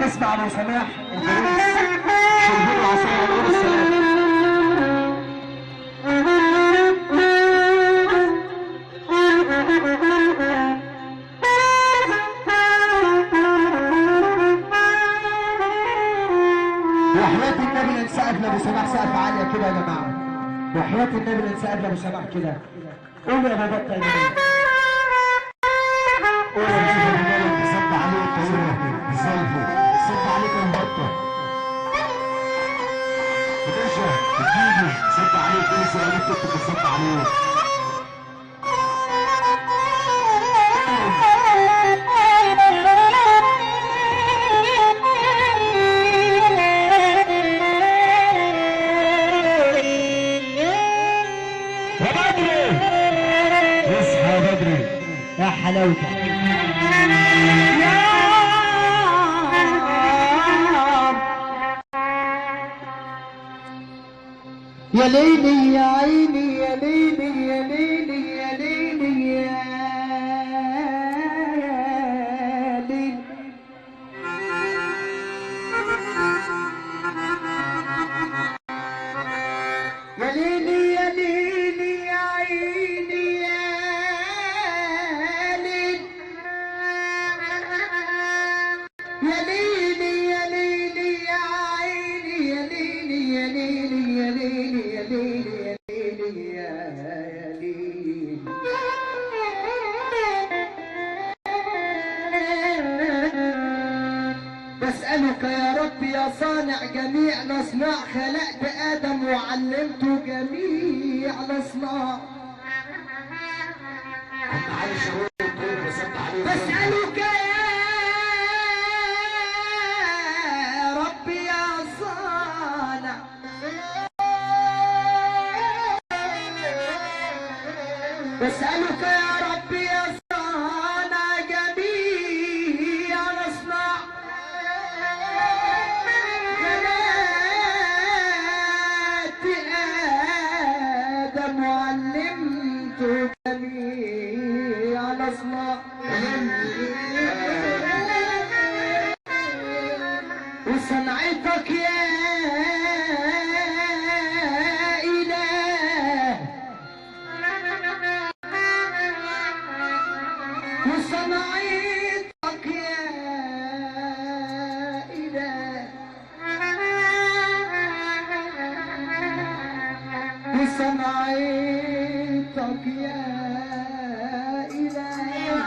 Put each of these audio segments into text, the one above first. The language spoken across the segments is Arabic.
هنسمع ابو سماح البوليس شربين العصير ونقول السلام. وحياة النبي نسقف لابو سماح سقف عالية كده يا جماعة. وحياة النبي نسقف لابو سماح كده. قول يا ابو بطة يا جماعة. قول يا ابو بطة. صب عليك صب عليك يا بطة. بترجع بتيجي صب عليك كل سؤال تكتب صب عليك. يا حلاوتك يا ليلي يا عيني يا ليلي يا ليلي يا ليلي يا ليلي يا ليلي يا ليلي يا عيني بسألك يا رب يا صانع جميع الأصناع، خلقت آدم وعلمته جميع الأصناع. بسألك يا رب يا صانع بسألك يا رب يا صانع جميع الأصناع، خلقت آدم وعلمته جميع الأصناع، وصنعتك يا إله، وصنعتك يا إله، وصنعتك يا إله،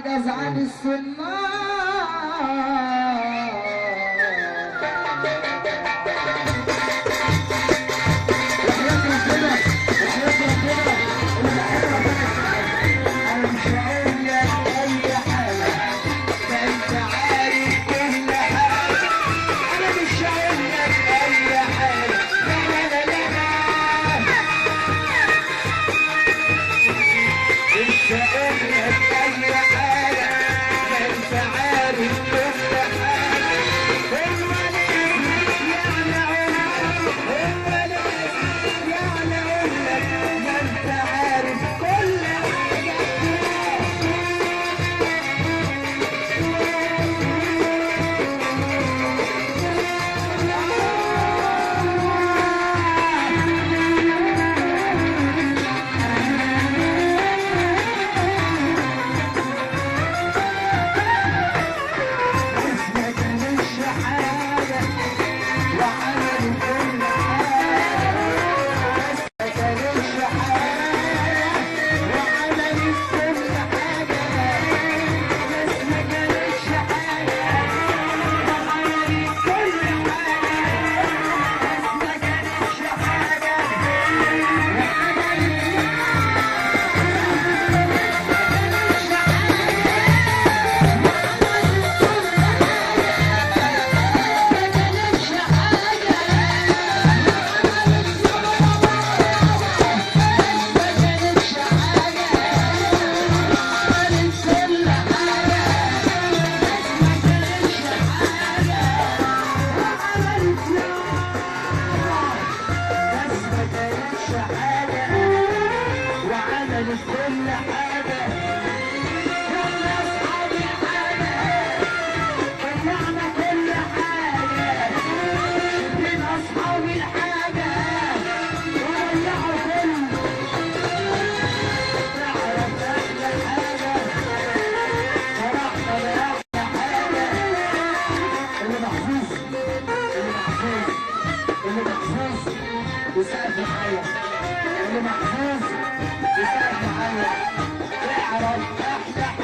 تعجز عن الصناع. كل حاجة اعرف احلى